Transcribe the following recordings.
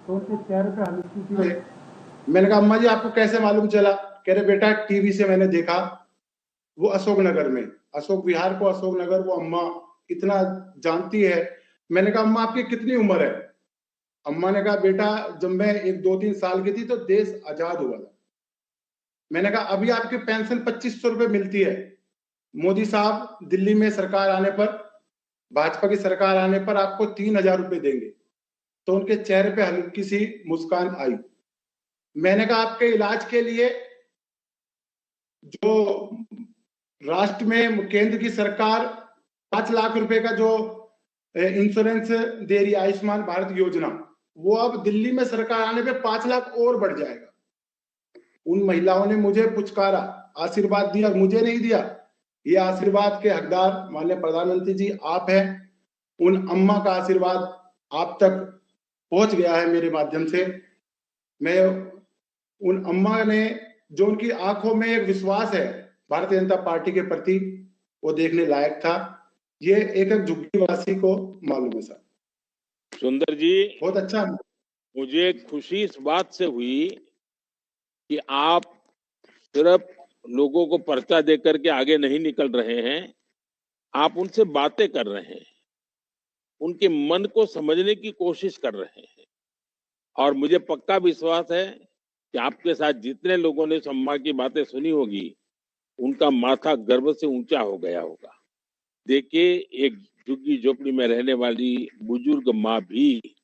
तो उनके चेहरे पे हल्की सी। मैंने कहा अम्मा जी आपको कैसे मालूम चला? कह रहे बेटा टीवी से मैंने देखा, वो अशोकनगर में, अशोक विहार को अशोकनगर, वो अम्मा इतना जानती है। मैंने कहा अम्मा आपकी कितनी उम्र है? अम्मा ने कहा बेटा जब मैं 1-2-3 साल की थी तो देश आजाद हुआ था। मैंने कहा अभी आपकी पेंशन 2500 रुपए मिलती है, मोदी साहब दिल्ली में सरकार आने पर, भाजपा की सरकार आने पर आपको 3000 रुपए देंगे। तो उनके चेहरे पे हल्की सी मुस्कान आई। मैंने कहा आपके इलाज के लिए जो राष्ट्र में केंद्र की सरकार 5 लाख रुपए का जो इंश्योरेंस दे रही है, आयुष्मान भारत योजना, वो अब दिल्ली में सरकार आने पे 5 लाख और बढ़ जाएगा। उन महिलाओं ने मुझे पुचकारा, आशीर्वाद दिया, मुझे नहीं दिया। ये आशीर्वाद के हकदार माननीय प्रधानमंत्री जी आप हैं। उन अम्मा का आशीर्वाद आप तक पहुंच गया है मेरे माध्यम से। मैं उन अम्मा ने जो उनकी आंखों में एक विश्वास है भारतीय जनता पार्टी के प्रति, वो देखने लायक था। ये एक झुग्गीवासी को मालूम है सर। सुंदर जी, बहुत अच्छा। मुझे खुशी इस बात से हुई कि आप सिर्फ लोगों को पर्चा देकर के आगे नहीं निकल रहे हैं, आप उनसे बातें कर रहे हैं, उनके मन को समझने की कोशिश कर रहे हैं। और मुझे पक्का विश्वास है कि आपके साथ जितने लोगों ने सम्मा की बातें सुनी होगी, उनका माथा गर्व से ऊंचा हो गया होगा। देखिए, एक झुग्गी झोपड़ी में रहने वाली बुजुर्ग माँ भी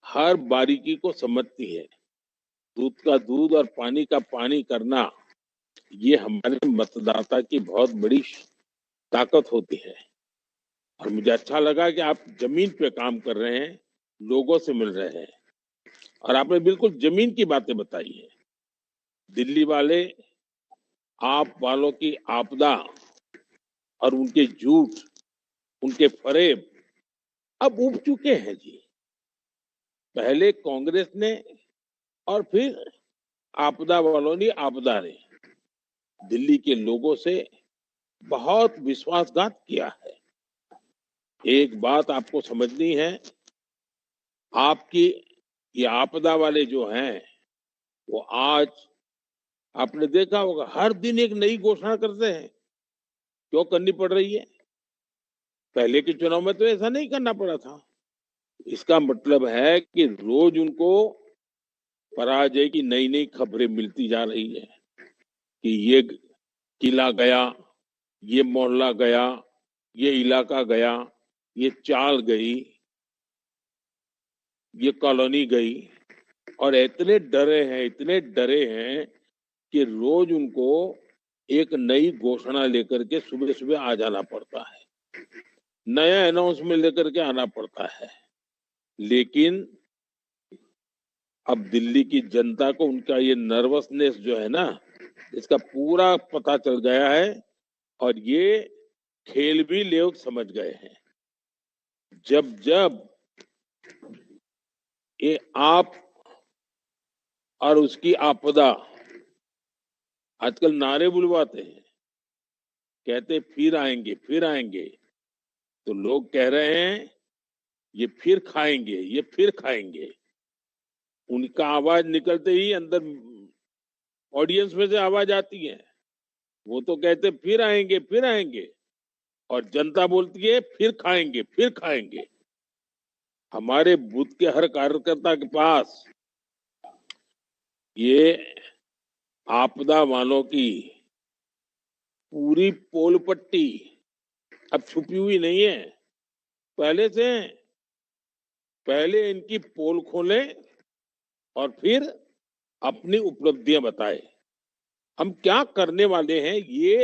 हर बारीकी को समझती है। दूध का दूध और पानी का पानी करना, ये हमारे मतदाता की बहुत बड़ी ताकत होती है। और मुझे अच्छा लगा कि आप जमीन पे काम कर रहे हैं, लोगों से मिल रहे हैं, और आपने बिल्कुल जमीन की बातें बताई है। दिल्ली वाले आप वालों की आपदा और उनके झूठ, उनके फरेब अब उब चुके हैं जी। पहले कांग्रेस ने और फिर आपदा वालों ने, आपदा ने दिल्ली के लोगों से बहुत विश्वासघात किया है। एक बात आपको समझनी है, आपकी ये आपदा वाले जो हैं, वो आज आपने देखा होगा हर दिन एक नई घोषणा करते हैं। क्यों करनी पड़ रही है? पहले के चुनाव में तो ऐसा नहीं करना पड़ा था। इसका मतलब है कि रोज उनको पराजय की नई नई खबरें मिलती जा रही है कि ये किला गया, ये मोहल्ला गया, ये इलाका गया, ये चाल गई, ये कॉलोनी गई। और इतने डरे हैं कि रोज उनको एक नई घोषणा लेकर के सुबह सुबह आ जाना पड़ता है, नया अनाउंसमेंट लेकर के आना पड़ता है। लेकिन अब दिल्ली की जनता को उनका ये नर्वसनेस जो है ना, इसका पूरा पता चल गया है, और ये खेल भी लोग समझ गए हैं। जब जब ये आप और उसकी आपदा, आजकल नारे बुलवाते हैं, कहते फिर आएंगे फिर आएंगे, तो लोग कह रहे हैं ये फिर खाएंगे, ये फिर खाएंगे। उनका आवाज निकलते ही अंदर ऑडियंस में से आवाज आती है, वो तो कहते फिर आएंगे फिर आएंगे, और जनता बोलती है फिर खाएंगे फिर खाएंगे। हमारे बूथ के हर कार्यकर्ता के पास ये आपदा वालों की पूरी पोल पट्टी अब छुपी हुई नहीं है, पहले से। पहले इनकी पोल खोलें और फिर अपनी उपलब्धियां बताएं। हम क्या करने वाले हैं ये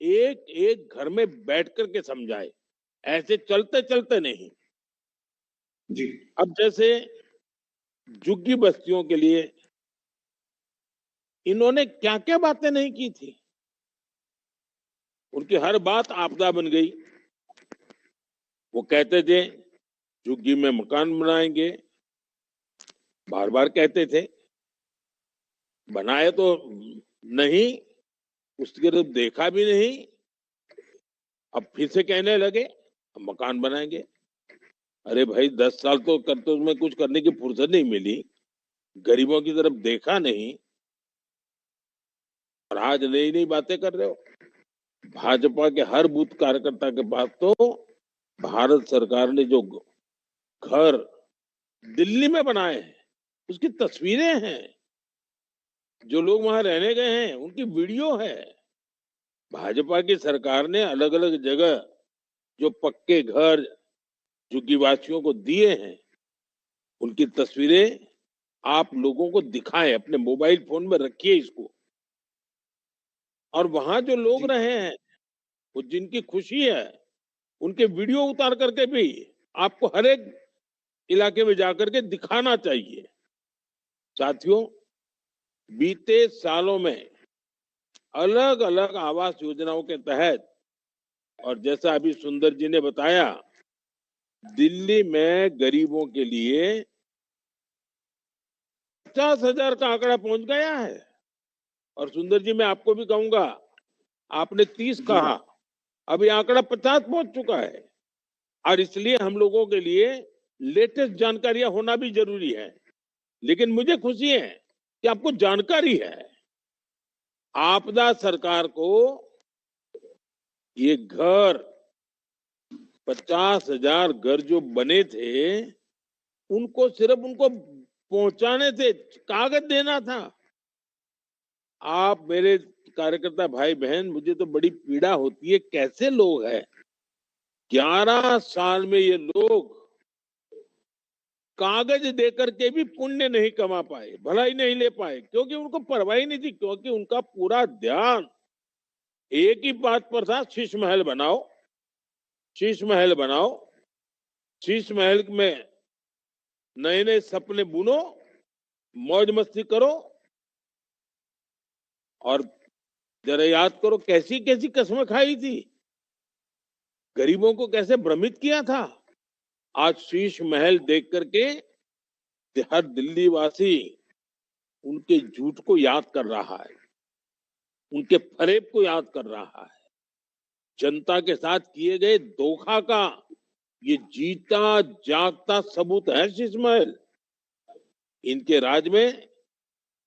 एक एक घर में बैठ करके समझाएं, ऐसे चलते चलते नहीं जी। अब जैसे झुग्गी बस्तियों के लिए इन्होंने क्या क्या बातें नहीं की थी, उनकी हर बात आपदा बन गई। वो कहते थे झुग्गी में मकान बनाएंगे, बार बार कहते थे, बनाए तो नहीं, उसकी तरफ देखा भी नहीं। अब फिर से कहने लगे हम मकान बनाएंगे। अरे भाई 10 साल तो कर तो उसमें कुछ करने की फुर्सत नहीं मिली, गरीबों की तरफ देखा नहीं, और आज नई नई बातें कर रहे हो। भाजपा के हर बूथ कार्यकर्ता के पास तो भारत सरकार ने जो घर दिल्ली में बनाए हैं उसकी तस्वीरें हैं, जो लोग वहां रहने गए हैं उनकी वीडियो है। भाजपा की सरकार ने अलग अलग जगह जो पक्के घर झुग्गीवासियों को दिए हैं उनकी तस्वीरें आप लोगों को दिखाएं, अपने मोबाइल फोन में रखिए इसको। और वहां जो लोग रहे हैं, वो जिनकी खुशी है, उनके वीडियो उतार करके भी आपको हर एक इलाके में जाकर के दिखाना चाहिए। साथियों, बीते सालों में अलग अलग आवास योजनाओं के तहत, और जैसा अभी सुंदर जी ने बताया, दिल्ली में गरीबों के लिए 50,000 का आंकड़ा पहुंच गया है। और सुंदर जी, मैं आपको भी कहूंगा, आपने 30 कहा, अभी आंकड़ा 50 पहुंच चुका है। और इसलिए हम लोगों के लिए लेटेस्ट जानकारियां होना भी जरूरी है। लेकिन मुझे खुशी है कि आपको जानकारी है। आपदा सरकार को ये घर, 50,000 घर जो बने थे, उनको सिर्फ उनको पहुंचाने थे, कागज देना था। आप मेरे कार्यकर्ता भाई बहन, मुझे तो बड़ी पीड़ा होती है, कैसे लोग हैं 11 साल में ये लोग कागज देकर के भी पुण्य नहीं कमा पाए, भलाई नहीं ले पाए, क्योंकि उनको परवाह ही नहीं थी, क्योंकि उनका पूरा ध्यान एक ही बात पर था, शीश महल बनाओ, शीश महल बनाओ, शीश महल में नए नए सपने बुनो, मौज मस्ती करो। और जरा याद करो कैसी कैसी कसमें खाई थी, गरीबों को कैसे भ्रमित किया था। आज शीश महल देख करके हर दिल्ली वासी उनके झूठ को याद कर रहा है, उनके फरेब को याद कर रहा है। जनता के साथ किए गए धोखा का ये जीता जागता सबूत है शीश महल। इनके राज में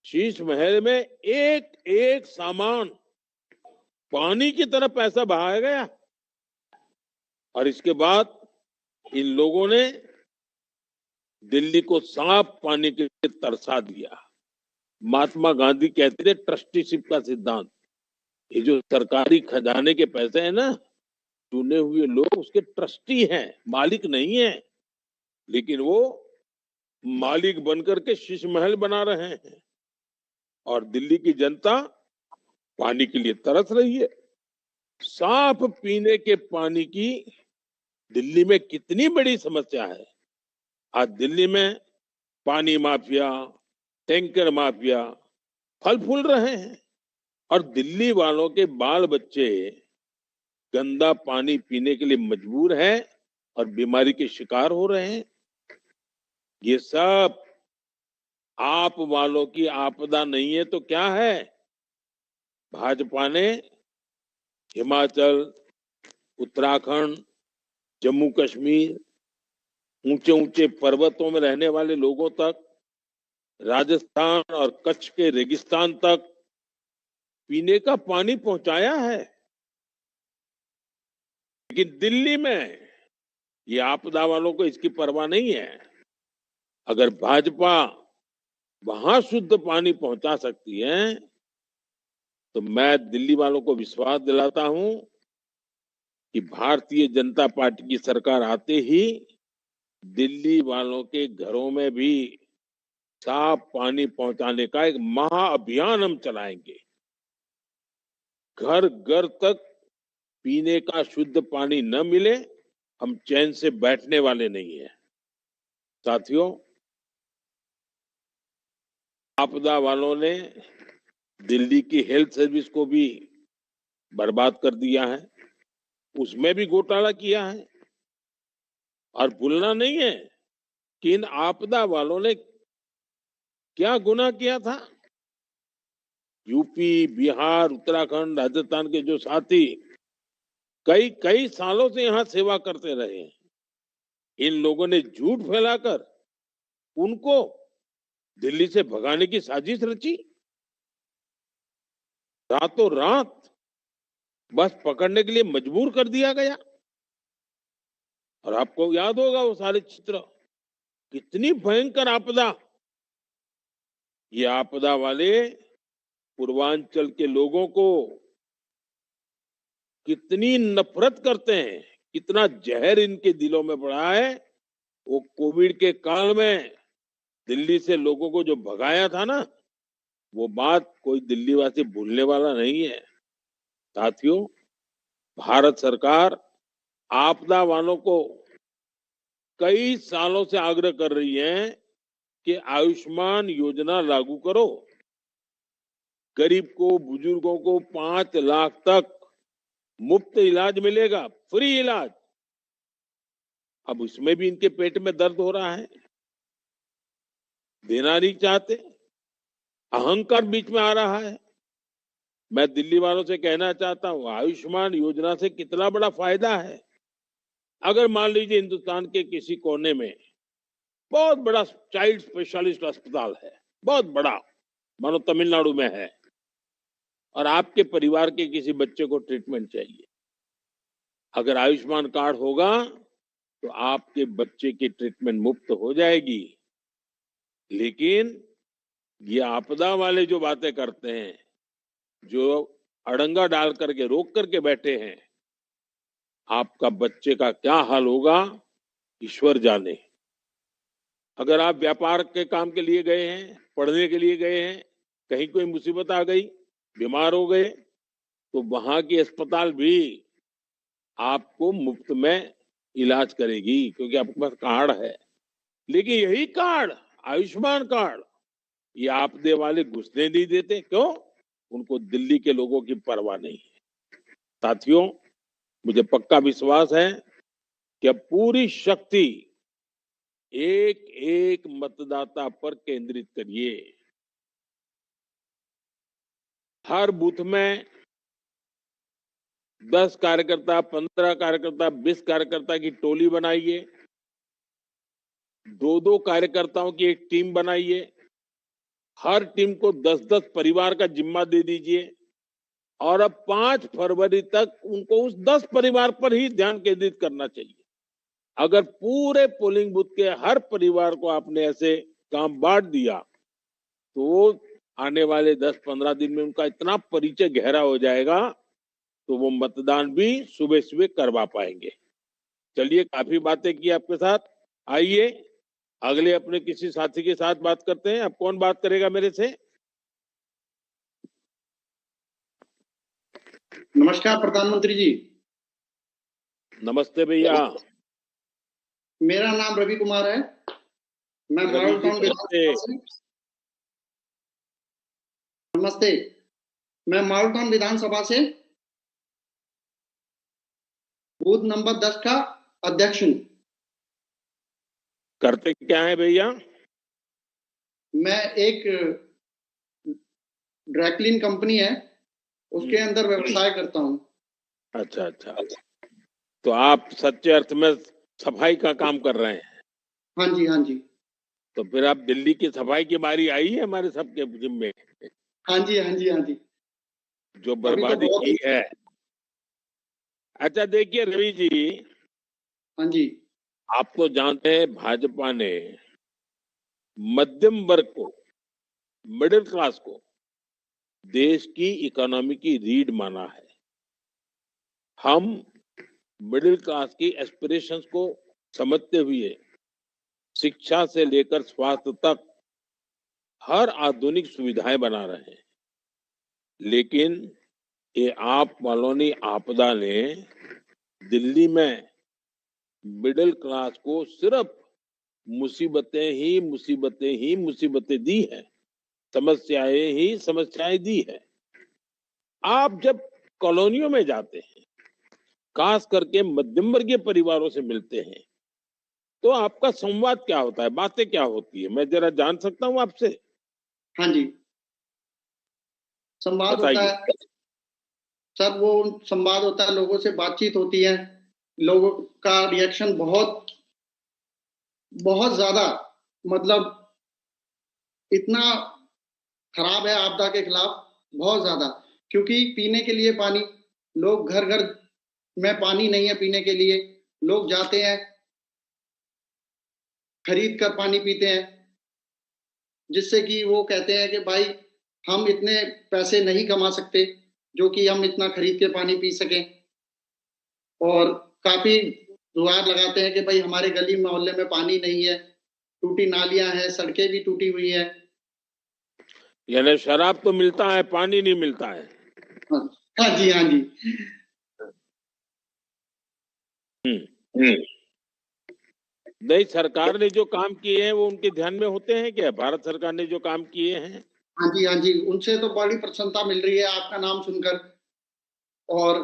शीश महल में एक एक सामान पानी की तरह पैसा बहाया गया, और इसके बाद इन लोगों ने दिल्ली को साफ पानी के लिए तरसा दिया। महात्मा गांधी कहते थे ट्रस्टीशिप का सिद्धांत, ये जो सरकारी खजाने के पैसे हैं ना, चुने हुए लोग उसके ट्रस्टी हैं, मालिक नहीं है। लेकिन वो मालिक बनकर के शीश महल बना रहे हैं, और दिल्ली की जनता पानी के लिए तरस रही है। साफ पीने के पानी की दिल्ली में कितनी बड़ी समस्या है। आज दिल्ली में पानी माफिया, टैंकर माफिया फल फूल रहे हैं, और दिल्ली वालों के बाल बच्चे गंदा पानी पीने के लिए मजबूर हैं और बीमारी के शिकार हो रहे हैं। ये सब आप वालों की आपदा नहीं है तो क्या है? भाजपा ने हिमाचल, उत्तराखंड, जम्मू कश्मीर, ऊंचे ऊंचे पर्वतों में रहने वाले लोगों तक, राजस्थान और कच्छ के रेगिस्तान तक पीने का पानी पहुंचाया है। लेकिन दिल्ली में ये आपदा वालों को इसकी परवाह नहीं है। अगर भाजपा वहां शुद्ध पानी पहुंचा सकती है, तो मैं दिल्ली वालों को विश्वास दिलाता हूं कि भारतीय जनता पार्टी की सरकार आते ही दिल्ली वालों के घरों में भी साफ पानी पहुंचाने का एक महाअभियान हम चलाएंगे। घर घर तक पीने का शुद्ध पानी न मिले, हम चैन से बैठने वाले नहीं हैं। साथियों, आपदा वालों ने दिल्ली की हेल्थ सर्विस को भी बर्बाद कर दिया है, उसमें भी घोटाला किया है। और भूलना नहीं है कि इन आपदा वालों ने क्या गुनाह किया था। यूपी, बिहार, उत्तराखंड, राजस्थान के जो साथी कई कई सालों से यहां सेवा करते रहे हैं, इन लोगों ने झूठ फैलाकर उनको दिल्ली से भगाने की साजिश रची। रातों रात बस पकड़ने के लिए मजबूर कर दिया गया। और आपको याद होगा वो सारे चित्र, कितनी भयंकर आपदा। ये आपदा वाले पूर्वांचल के लोगों को कितनी नफरत करते हैं, कितना जहर इनके दिलों में पड़ा है। वो कोविड के काल में दिल्ली से लोगों को जो भगाया था ना, वो बात कोई दिल्ली वासी भूलने वाला नहीं है। साथियों, भारत सरकार आपदा वालों को कई सालों से आग्रह कर रही है कि आयुष्मान योजना लागू करो। गरीब को, बुजुर्गों को 5 लाख तक मुफ्त इलाज मिलेगा, फ्री इलाज। अब उसमें भी इनके पेट में दर्द हो रहा है, देना नहीं चाहते, अहंकार बीच में आ रहा है। मैं दिल्ली वालों से कहना चाहता हूं, आयुष्मान योजना से कितना बड़ा फायदा है। अगर मान लीजिए हिंदुस्तान के किसी कोने में बहुत बड़ा चाइल्ड स्पेशलिस्ट अस्पताल है, बहुत बड़ा, मानो तमिलनाडु में है, और आपके परिवार के किसी बच्चे को ट्रीटमेंट चाहिए, अगर आयुष्मान कार्ड होगा तो आपके बच्चे की ट्रीटमेंट मुफ्त हो जाएगी। लेकिन ये आपदा वाले जो बातें करते हैं, जो अड़ंगा डाल करके रोक करके बैठे हैं, आपका बच्चे का क्या हाल होगा ईश्वर जाने। अगर आप व्यापार के काम के लिए गए हैं, पढ़ने के लिए गए हैं, कहीं कोई मुसीबत आ गई, बीमार हो गए, तो वहां की अस्पताल भी आपको मुफ्त में इलाज करेगी, क्योंकि आपके पास कार्ड है। लेकिन यही कार्ड, आयुष्मान कार्ड, ये आपदे वाले घुसने नहीं देते। क्यों? उनको दिल्ली के लोगों की परवाह नहीं है। साथियों, मुझे पक्का विश्वास है कि अब पूरी शक्ति एक एक मतदाता पर केंद्रित करिए। हर बूथ में 10 कार्यकर्ता, 15 कार्यकर्ता, 20 कार्यकर्ता की टोली बनाइए, 2-2 कार्यकर्ताओं की एक टीम बनाइए। हर टीम को 10-10 परिवार का जिम्मा दे दीजिए, और अब 5 फरवरी तक उनको उस 10 परिवार पर ही ध्यान केंद्रित करना चाहिए। अगर पूरे पोलिंग बूथ के हर परिवार को आपने ऐसे काम बांट दिया, तो आने वाले 10-15 दिन में उनका इतना परिचय गहरा हो जाएगा, तो वो मतदान भी सुबह सुबह करवा पाएंगे। चलिए, काफी बातें की आपके साथ। आइए अगले अपने किसी साथी के साथ बात करते हैं। अब कौन बात करेगा मेरे से? नमस्कार प्रधानमंत्री जी। नमस्ते भैया। मेरा नाम रवि कुमार है। मैं मॉडल टाउन विधानसभा से नमस्ते। मैं मॉडल टाउन विधानसभा से बूथ नंबर 10 का अध्यक्ष हूँ। करते क्या है भैया? मैं एक ड्राइक्लीन कंपनी है, उसके अंदर व्यवसाय करता हूँ। अच्छा अच्छा, तो आप सच्चे अर्थ में सफाई का काम कर रहे हैं? हाँ जी, हाँ जी। तो फिर आप दिल्ली की सफाई की बारी आई है हमारे सबके जिम्मे। हाँ जी, हाँ जी, हाँ जी। जो बर्बादी की है। अच्छा देखिए रवि जी, हाँ जी, आप तो जानते हैं भाजपा ने मध्यम वर्ग को, मिडिल क्लास को देश की इकोनॉमी की रीढ़ माना है। हम मिडिल क्लास की एस्पिरेशंस को समझते हुए शिक्षा से लेकर स्वास्थ्य तक हर आधुनिक सुविधाएं बना रहे हैं। लेकिन ये आप वालों ने आपदा ने दिल्ली में मिडिल क्लास को सिर्फ मुसीबतें ही मुसीबतें ही मुसीबतें दी हैं, समस्याएं ही समस्याएं दी है। आप जब कॉलोनियों में जाते हैं, खास करके मध्यम वर्गीय परिवारों से मिलते हैं, तो आपका संवाद क्या होता है, बातें क्या होती है, मैं जरा जान सकता हूं आपसे? हाँ जी, संवाद होता है सर। वो संवाद होता है, लोगों से बातचीत होती है, लोगों का रिएक्शन बहुत बहुत ज्यादा मतलब इतना खराब है आपदा के खिलाफ, बहुत ज्यादा। क्योंकि पीने के लिए पानी, लोग घर घर में पानी नहीं है पीने के लिए, लोग जाते हैं खरीद कर पानी पीते हैं, जिससे कि वो कहते हैं कि भाई हम इतने पैसे नहीं कमा सकते जो कि हम इतना खरीद के पानी पी सकें। और काफी गुहार लगाते हैं कि भाई हमारे गली मोहल्ले में पानी नहीं है, टूटी नालियां हैं, सड़कें भी टूटी हुई हैं। यानी शराब तो मिलता है, पानी नहीं मिलता है। हाँ जी, हाँ जी। नहीं, सरकार ने जो काम किए हैं वो उनके ध्यान में होते हैं क्या? भारत सरकार ने जो काम किए हैं? हाँ जी, हाँ जी, उनसे तो बड़ी प्रसन्नता मिल रही है आपका नाम सुनकर। और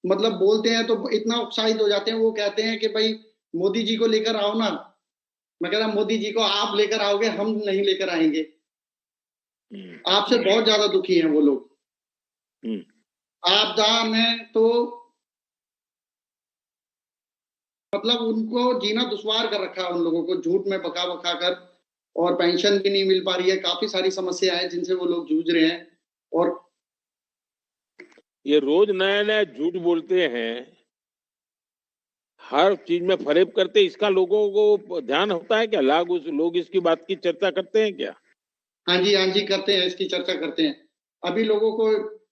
मतलब बोलते हैं तो इतना उत्साहित हो जाते हैं, वो कहते हैं कि भाई मोदी जी को लेकर आओ ना। मैं कह रहा मोदी जी को आप लेकर आओगे, हम नहीं लेकर आएंगे। आपसे बहुत ज्यादा दुखी हैं वो लोग। आपदा में तो मतलब उनको जीना दुश्वार कर रखा है उन लोगों को, झूठ में बका बका कर। और पेंशन भी नहीं मिल पा रही है, काफी सारी समस्या है जिनसे वो लोग जूझ रहे हैं। और ये रोज नया नया झूठ बोलते हैं, हर चीज में फरेब करते, इसका लोगों को ध्यान होता है क्या? लोग इसकी बात की चर्चा करते हैं क्या? हाँ जी, हाँ जी, करते हैं, इसकी चर्चा करते हैं। अभी लोगों को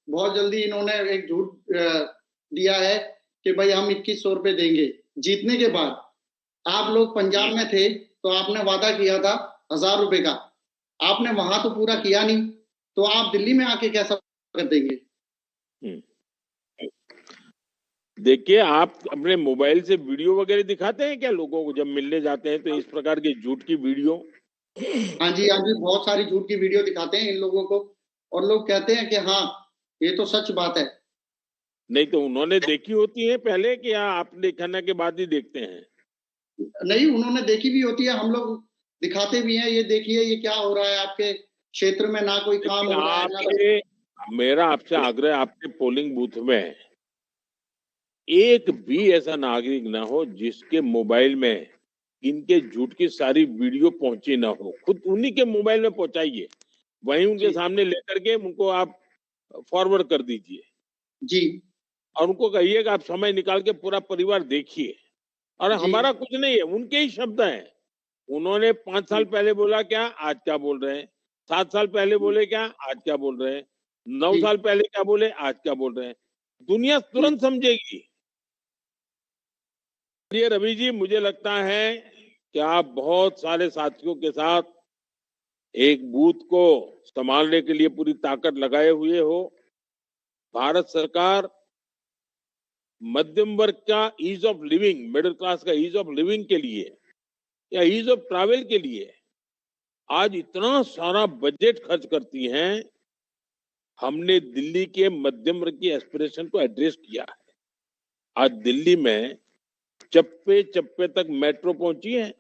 बहुत जल्दी इन्होंने एक झूठ दिया है कि भाई हम 2100 रुपए देंगे जीतने के बाद। आप लोग पंजाब में थे तो आपने वादा किया था 1000 रुपए का, आपने वहां तो पूरा किया नहीं, तो आप दिल्ली में आके कैसा कर देंगे? देखिए, आप अपने मोबाइल से वीडियो वगैरह दिखाते हैं क्या लोगों को जब मिलने जाते हैं? तो इस प्रकार के झूठ की वीडियो। हाँ जी, हाँ जी, बहुत सारी झूठ की वीडियो दिखाते हैं इन लोगों को, और लोग कहते हैं कि हाँ ये तो सच बात है। नहीं तो उन्होंने देखी होती है पहले, कि आप देखने के बाद ही देखते हैं? नहीं, उन्होंने देखी भी होती है, हम लोग दिखाते भी हैं, ये देखिए ये क्या हो रहा है आपके क्षेत्र में, ना कोई काम हो रहा है ना। मेरा आपसे आग्रह, आपके पोलिंग बूथ में एक भी ऐसा नागरिक ना हो जिसके मोबाइल में इनके झूठ की सारी वीडियो पहुंची ना हो। खुद उन्हीं के मोबाइल में पहुंचाइए, वहीं उनके सामने लेकर के उनको आप फॉरवर्ड कर दीजिए जी, और उनको कहिए कि आप समय निकाल के पूरा परिवार देखिए। और हमारा कुछ नहीं है, उनके ही शब्द हैं। उन्होंने 5 साल पहले बोला क्या, आज क्या बोल रहे हैं? 7 साल पहले बोले क्या, आज क्या बोल रहे हैं? 9 साल पहले क्या बोले, आज क्या बोल रहे हैं? दुनिया तुरंत समझेगी। ये रवि जी, मुझे लगता है कि आप बहुत सारे साथियों के साथ एक बूथ को संभालने के लिए पूरी ताकत लगाए हुए हो। भारत सरकार मध्यम वर्ग का ease of living, middle class का ईज ऑफ लिविंग के लिए या ईज ऑफ ट्रैवल के लिए आज इतना सारा बजट खर्च करती हैं। हमने दिल्ली के मध्यम वर्ग की एस्पिरेशन को एड्रेस किया है। आज दिल्ली में चप्पे चप्पे तक मेट्रो पहुंची है,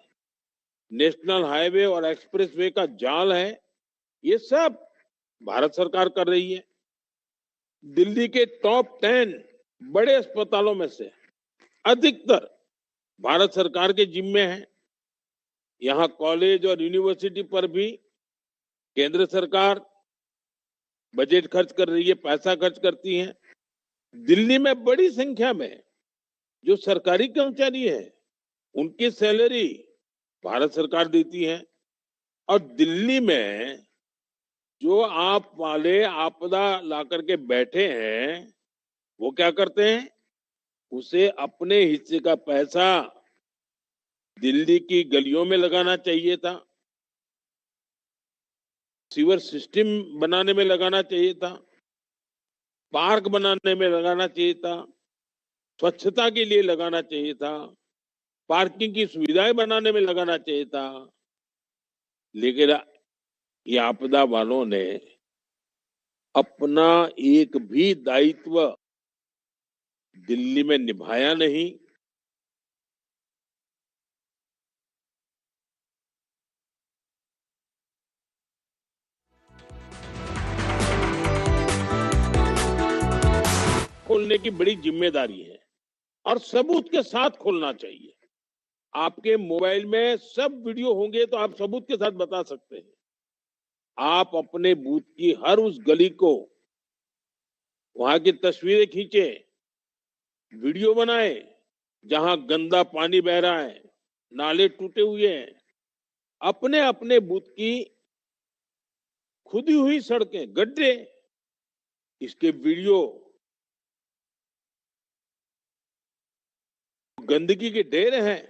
नेशनल हाईवे और एक्सप्रेसवे का जाल है, ये सब भारत सरकार कर रही है। दिल्ली के टॉप 10 बड़े अस्पतालों में से अधिकतर भारत सरकार के जिम्मे है। यहाँ कॉलेज और यूनिवर्सिटी पर भी केंद्र सरकार बजट खर्च कर रही है, पैसा खर्च करती है। दिल्ली में बड़ी संख्या में जो सरकारी कर्मचारी हैं, उनकी सैलरी भारत सरकार देती है। और दिल्ली में जो आप वाले आपदा ला करके बैठे हैं, वो क्या करते हैं? उसे अपने हिस्से का पैसा दिल्ली की गलियों में लगाना चाहिए था, सीवर सिस्टम बनाने में लगाना चाहिए था, पार्क बनाने में लगाना चाहिए था, स्वच्छता के लिए लगाना चाहिए था, पार्किंग की सुविधाएं बनाने में लगाना चाहिए था। लेकिन ये आपदा वालों ने अपना एक भी दायित्व दिल्ली में निभाया नहीं। खोलने की बड़ी जिम्मेदारी है और सबूत के साथ खोलना चाहिए। आपके मोबाइल में सब वीडियो होंगे तो आप सबूत के साथ बता सकते हैं। आप अपने बूथ की हर उस गली को, वहां की तस्वीरें खींचे, वीडियो बनाए, जहां गंदा पानी बह रहा है, नाले टूटे हुए हैं, अपने अपने बूथ की खुदी हुई सड़कें, गड्ढे, इसके वीडियो, गंदगी के ढेर हैं,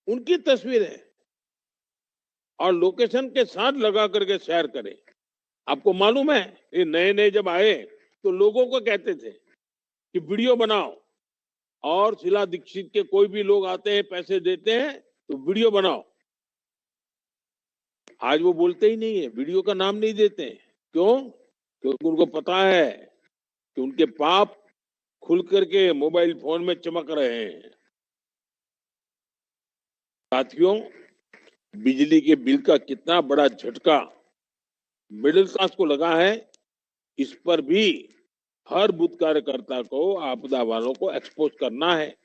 उनकी तस्वीरें और लोकेशन के साथ लगा करके शेयर करें। आपको मालूम है, ये नए नए जब आए तो लोगों को कहते थे कि वीडियो बनाओ, और शीला दीक्षित के कोई भी लोग आते हैं, पैसे देते हैं तो वीडियो बनाओ। आज वो बोलते ही नहीं है, वीडियो का नाम नहीं देते हैं। क्यों? क्योंकि उनको पता है कि उनके पाप खुल करके मोबाइल फोन में चमक रहे हैं। साथियों, बिजली के बिल का कितना बड़ा झटका मिडिल क्लास को लगा है, इस पर भी हर बूथ कार्यकर्ता को, आपदा वालों को एक्सपोज करना है।